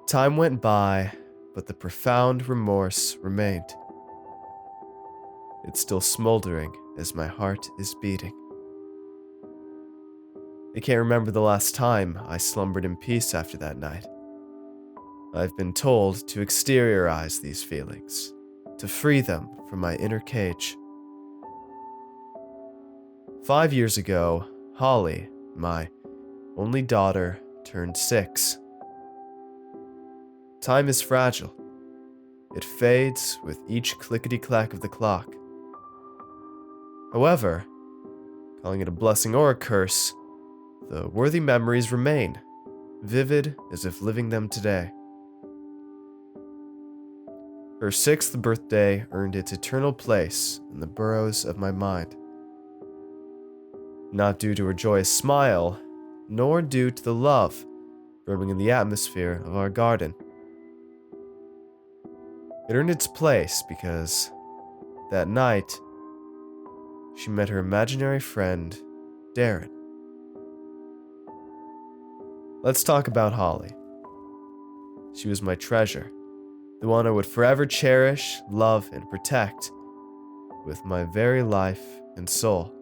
Time went by, but the profound remorse remained. It's still smoldering as my heart is beating. I can't remember the last time I slumbered in peace after that night. I've been told to exteriorize these feelings, to free them from my inner cage. 5 years ago, Holly, my only daughter, turned 6. Time is fragile. It fades with each clickety-clack of the clock. However, calling it a blessing or a curse, the worthy memories remain, vivid as if living them today. Her 6th birthday earned its eternal place in the burrows of my mind. Not due to her joyous smile, nor due to the love brimming in the atmosphere of our garden. It earned its place because that night, she met her imaginary friend, Darrin. Let's talk about Holly. She was my treasure, the one I would forever cherish, love, and protect with my very life and soul.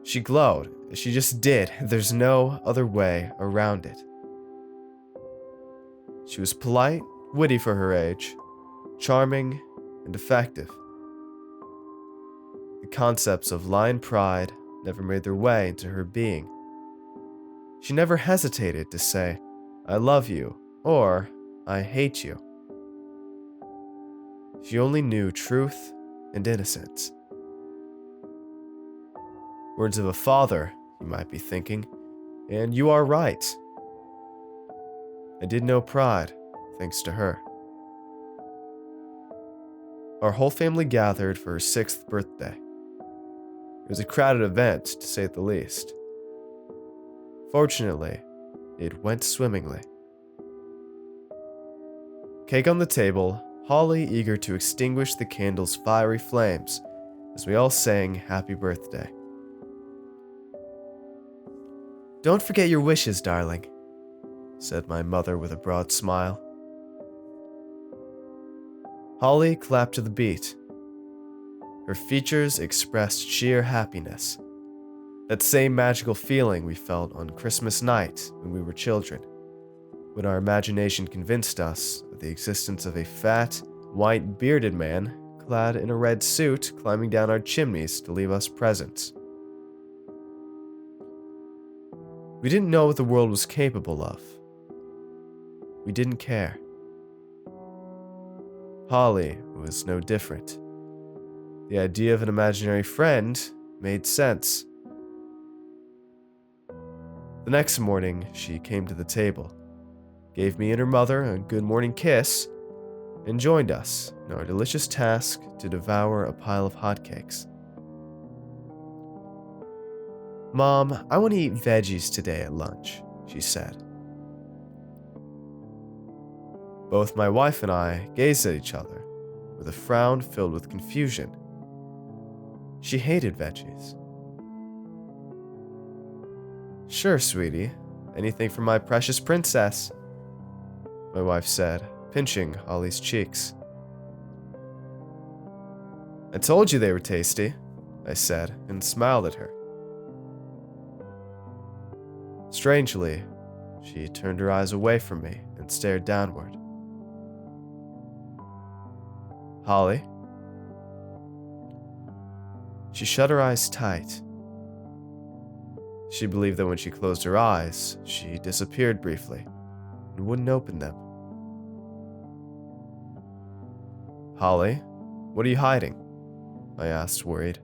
She glowed. She just did. There's no other way around it. She was polite, witty for her age, charming, and effective. The concepts of lion pride never made their way into her being. She never hesitated to say, "I love you," or "I hate you." She only knew truth and innocence. Words of a father, you might be thinking, and you are right. I did know pride, thanks to her. Our whole family gathered for her 6th birthday. It was a crowded event, to say the least. Fortunately, it went swimmingly. Cake on the table, Holly eager to extinguish the candle's fiery flames as we all sang happy birthday. "Don't forget your wishes, darling," said my mother with a broad smile. Holly clapped to the beat. Her features expressed sheer happiness. That same magical feeling we felt on Christmas night when we were children, when our imagination convinced us of the existence of a fat, white, bearded man clad in a red suit climbing down our chimneys to leave us presents. We didn't know what the world was capable of. We didn't care. Holly was no different. The idea of an imaginary friend made sense. The next morning, she came to the table, gave me and her mother a good morning kiss, and joined us in our delicious task to devour a pile of hotcakes. "Mom, I want to eat veggies today at lunch," she said. Both my wife and I gazed at each other with a frown filled with confusion. She hated veggies. "Sure, sweetie. Anything for my precious princess," my wife said, pinching Holly's cheeks. "I told you they were tasty," I said, and smiled at her. Strangely, she turned her eyes away from me and stared downward. "Holly?" She shut her eyes tight. She believed that when she closed her eyes, she disappeared briefly and wouldn't open them. "Holly, what are you hiding?" I asked, worried.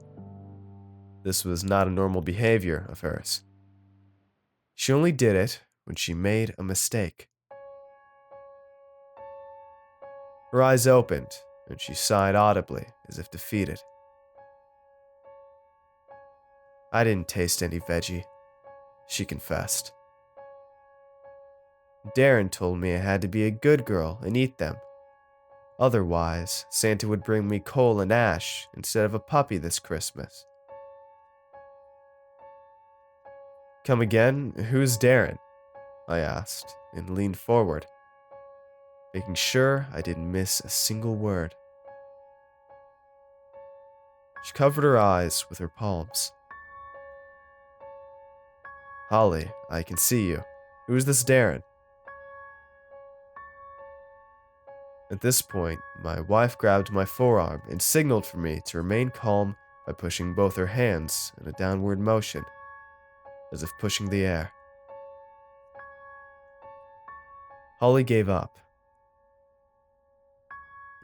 This was not a normal behavior of hers. She only did it when she made a mistake. Her eyes opened, and she sighed audibly as if defeated. "I didn't taste any veggie," she confessed. "Darrin told me I had to be a good girl and eat them. Otherwise, Santa would bring me coal and ash instead of a puppy this Christmas." "Come again? Who's Darrin?" I asked, and leaned forward, making sure I didn't miss a single word. She covered her eyes with her palms. Holly, I can see you. Who is this Darrin? At this point, my wife grabbed my forearm and signaled for me to remain calm by pushing both her hands in a downward motion, as if pushing the air. Holly gave up.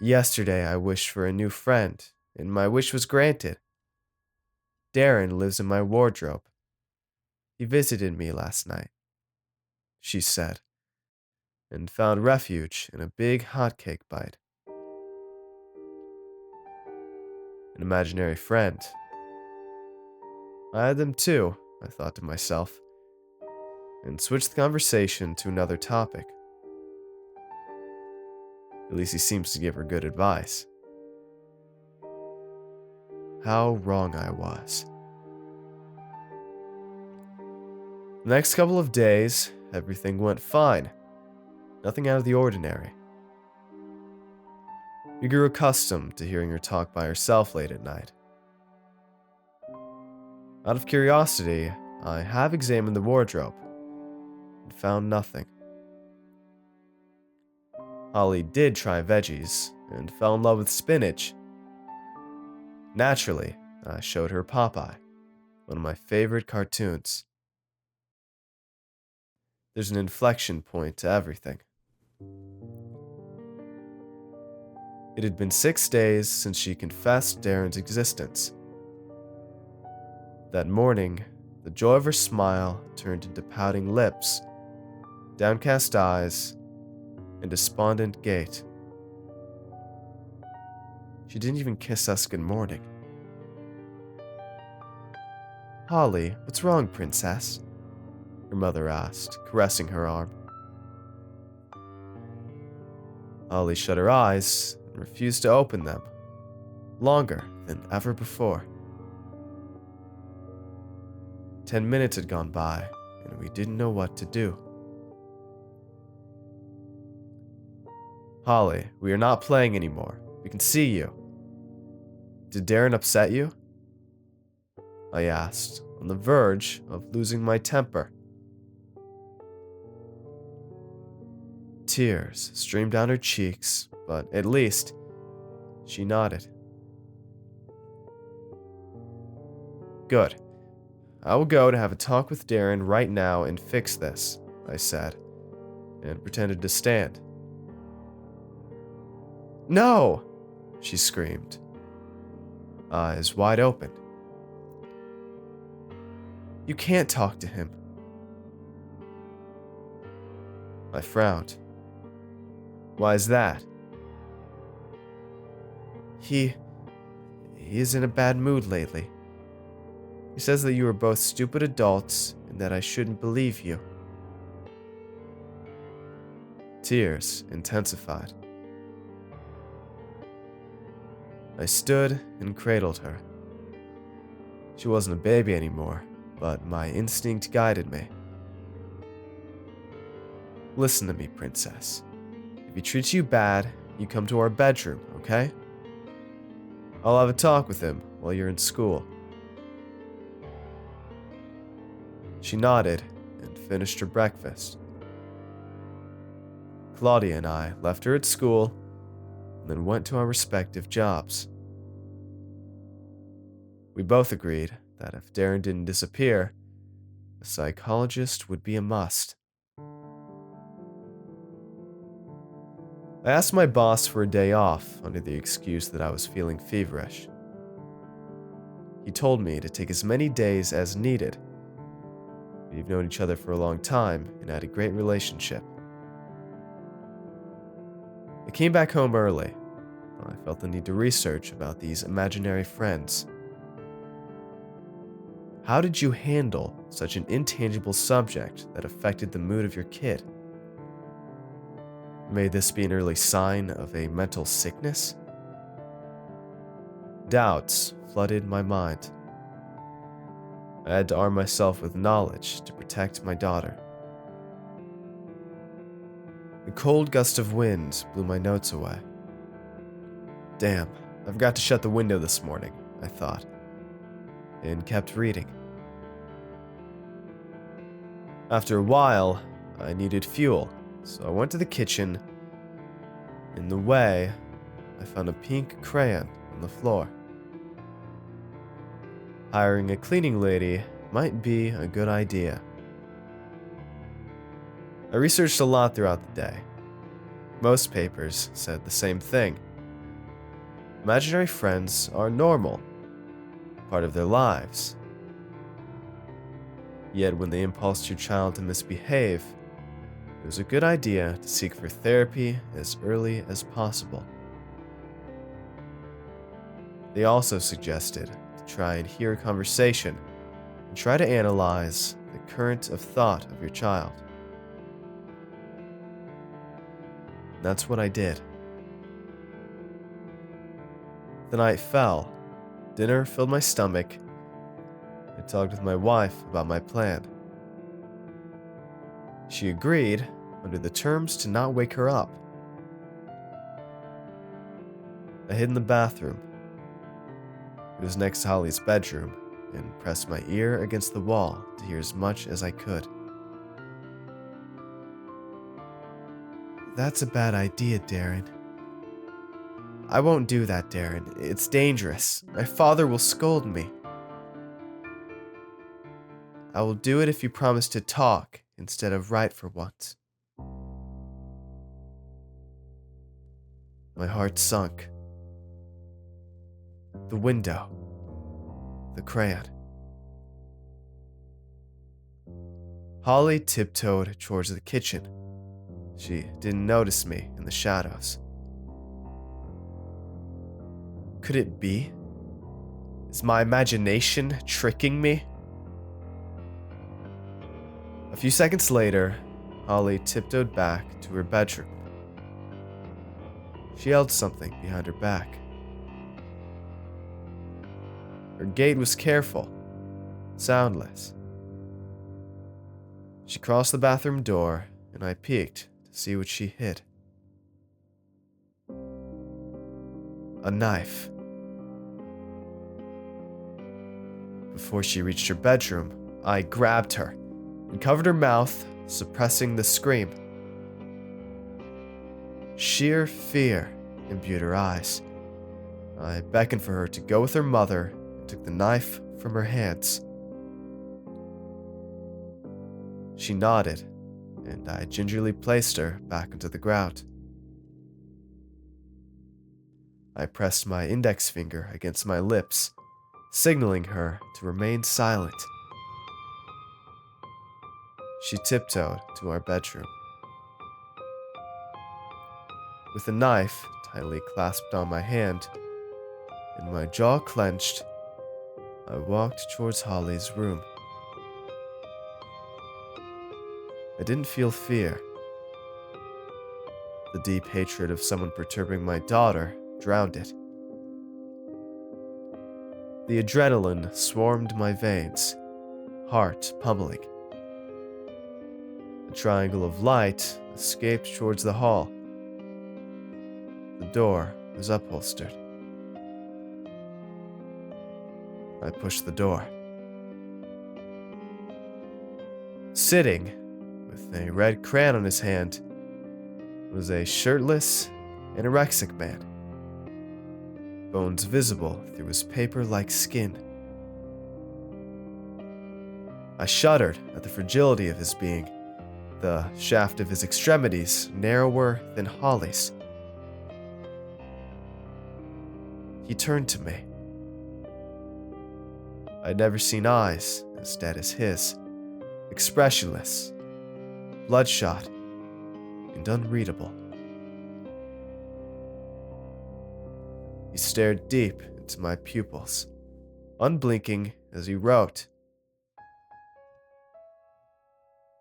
Yesterday, I wished for a new friend, and my wish was granted. Darrin lives in my wardrobe. He visited me last night, she said, and found refuge in a big hotcake bite. An imaginary friend. I had them too, I thought to myself, and switched the conversation to another topic. At least he seems to give her good advice. How wrong I was. The next couple of days, everything went fine. Nothing out of the ordinary. We grew accustomed to hearing her talk by herself late at night. Out of curiosity, I have examined the wardrobe and found nothing. Holly did try veggies and fell in love with spinach. Naturally, I showed her Popeye, one of my favorite cartoons. There's an inflection point to everything. It had been 6 days since she confessed Darrin's existence. That morning, the joy of her smile turned into pouting lips, downcast eyes, and despondent gait. She didn't even kiss us good morning. Holly, what's wrong, princess? Her mother asked, caressing her arm. Holly shut her eyes and refused to open them, longer than ever before. 10 minutes had gone by, and we didn't know what to do. Holly, we are not playing anymore. We can see you. Did Darrin upset you? I asked, on the verge of losing my temper. Tears streamed down her cheeks, but at least she nodded. Good. I will go to have a talk with Darrin right now and fix this, I said, and pretended to stand. No! She screamed, eyes wide open. You can't talk to him. I frowned. Why is that? He is in a bad mood lately. He says that you are both stupid adults and that I shouldn't believe you. Tears intensified. I stood and cradled her. She wasn't a baby anymore, but my instinct guided me. Listen to me, princess. If he treats you bad, you come to our bedroom, okay? I'll have a talk with him while you're in school. She nodded and finished her breakfast. Claudia and I left her at school and then went to our respective jobs. We both agreed that if Darrin didn't disappear, a psychologist would be a must. I asked my boss for a day off under the excuse that I was feeling feverish. He told me to take as many days as needed. We've known each other for a long time and had a great relationship. I came back home early. I felt the need to research about these imaginary friends. How did you handle such an intangible subject that affected the mood of your kid? May this be an early sign of a mental sickness? Doubts flooded my mind. I had to arm myself with knowledge to protect my daughter. A cold gust of wind blew my notes away. Damn, I forgot to shut the window this morning, I thought, and kept reading. After a while, I needed fuel, so I went to the kitchen. In the way, I found a pink crayon on the floor. Hiring a cleaning lady might be a good idea. I researched a lot throughout the day. Most papers said the same thing. Imaginary friends are normal, part of their lives. Yet when they impulse your child to misbehave, it was a good idea to seek for therapy as early as possible. They also suggested to try and hear a conversation and try to analyze the current of thought of your child. That's what I did. The night fell. Dinner filled my stomach. I talked with my wife about my plan. She agreed, under the terms, to not wake her up. I hid in the bathroom. It was next to Holly's bedroom, and pressed my ear against the wall to hear as much as I could. That's a bad idea, Darrin. I won't do that, Darrin. It's dangerous. My father will scold me. I will do it if you promise to talk instead of write for once. My heart sunk. The window. The crayon. Holly tiptoed towards the kitchen. She didn't notice me in the shadows. Could it be? Is my imagination tricking me? A few seconds later, Holly tiptoed back to her bedroom. She held something behind her back. Her gait was careful, soundless. She crossed the bathroom door, and I peeked to see what she hid. A knife. Before she reached her bedroom, I grabbed her and covered her mouth, suppressing the scream. Sheer fear imbued her eyes. I beckoned for her to go with her mother and took the knife from her hands. She nodded, and I gingerly placed her back onto the ground. I pressed my index finger against my lips, signaling her to remain silent. She tiptoed to our bedroom. With the knife tightly clasped on my hand and my jaw clenched, I walked towards Holly's room. I didn't feel fear. The deep hatred of someone perturbing my daughter drowned it. The adrenaline swarmed my veins, heart pummeling. A triangle of light escaped towards the hall. The door was upholstered. I pushed the door. Sitting, with a red crayon on his hand, was a shirtless, anorexic man. Bones visible through his paper-like skin. I shuddered at the fragility of his being, the shaft of his extremities narrower than Holly's. He turned to me. I'd never seen eyes as dead as his, expressionless, bloodshot, and unreadable. He stared deep into my pupils, unblinking as he wrote.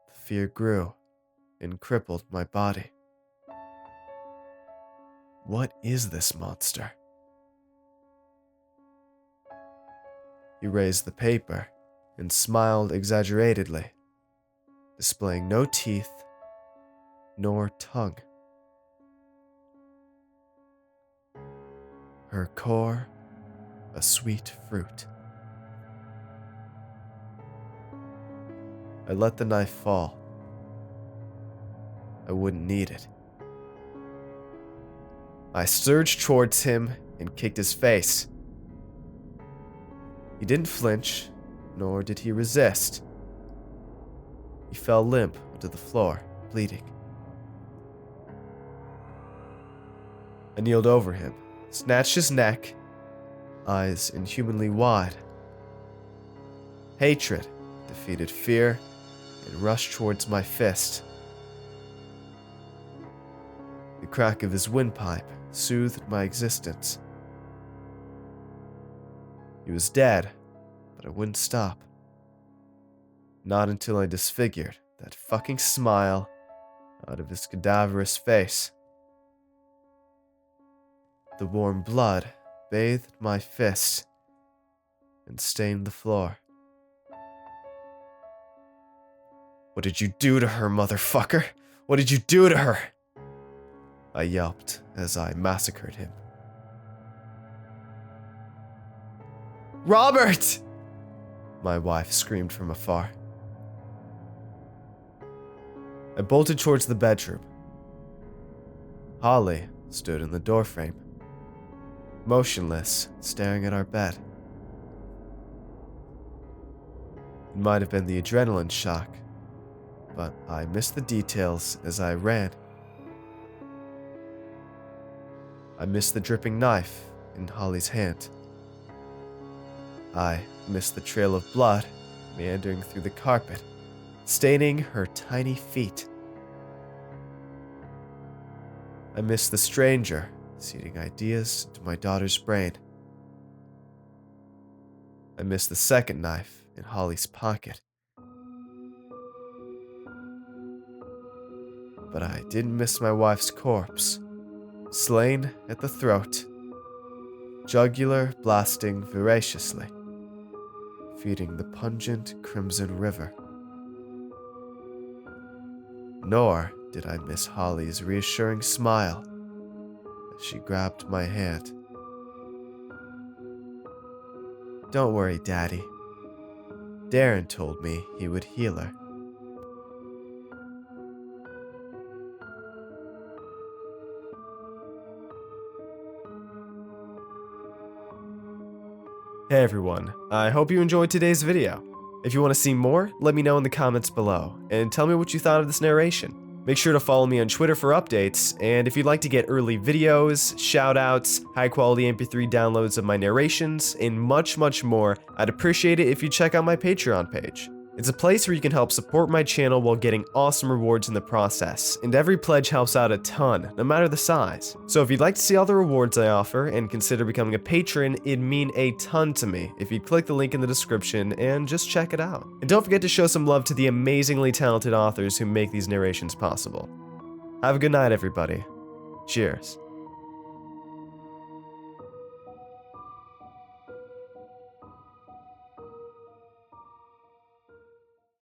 The fear grew and crippled my body. What is this monster? He raised the paper and smiled exaggeratedly, displaying no teeth, nor tongue. Her core, a sweet fruit. I let the knife fall. I wouldn't need it. I surged towards him and kicked his face. He didn't flinch, nor did he resist. He fell limp onto the floor, bleeding. I kneeled over him, snatched his neck, eyes inhumanly wide. Hatred defeated fear and rushed towards my fist. The crack of his windpipe soothed my existence. He was dead, but I wouldn't stop. Not until I disfigured that fucking smile out of his cadaverous face. The warm blood bathed my fist and stained the floor. "What did you do to her, motherfucker? What did you do to her?" I yelped as I massacred him. "Robert!" my wife screamed from afar. I bolted towards the bedroom. Holly stood in the doorframe, motionless, staring at our bed. It might have been the adrenaline shock, but I missed the details as I ran. I missed the dripping knife in Holly's hand. I missed the trail of blood meandering through the carpet, staining her tiny feet. I missed the stranger seeding ideas into my daughter's brain. I missed the second knife in Holly's pocket. But I didn't miss my wife's corpse, slain at the throat, jugular blasting voraciously, feeding the pungent crimson river. Nor did I miss Holly's reassuring smile as she grabbed my hand. "Don't worry, Daddy. Darrin told me he would heal her." Hey everyone, I hope you enjoyed today's video. If you want to see more, let me know in the comments below, and tell me what you thought of this narration. Make sure to follow me on Twitter for updates, and if you'd like to get early videos, shoutouts, high quality MP3 downloads of my narrations, and much more, I'd appreciate it if you check out my Patreon page. It's a place where you can help support my channel while getting awesome rewards in the process, and every pledge helps out a ton, no matter the size. So if you'd like to see all the rewards I offer and consider becoming a patron, it'd mean a ton to me if you'd click the link in the description and just check it out. And don't forget to show some love to the amazingly talented authors who make these narrations possible. Have a good night, everybody. Cheers.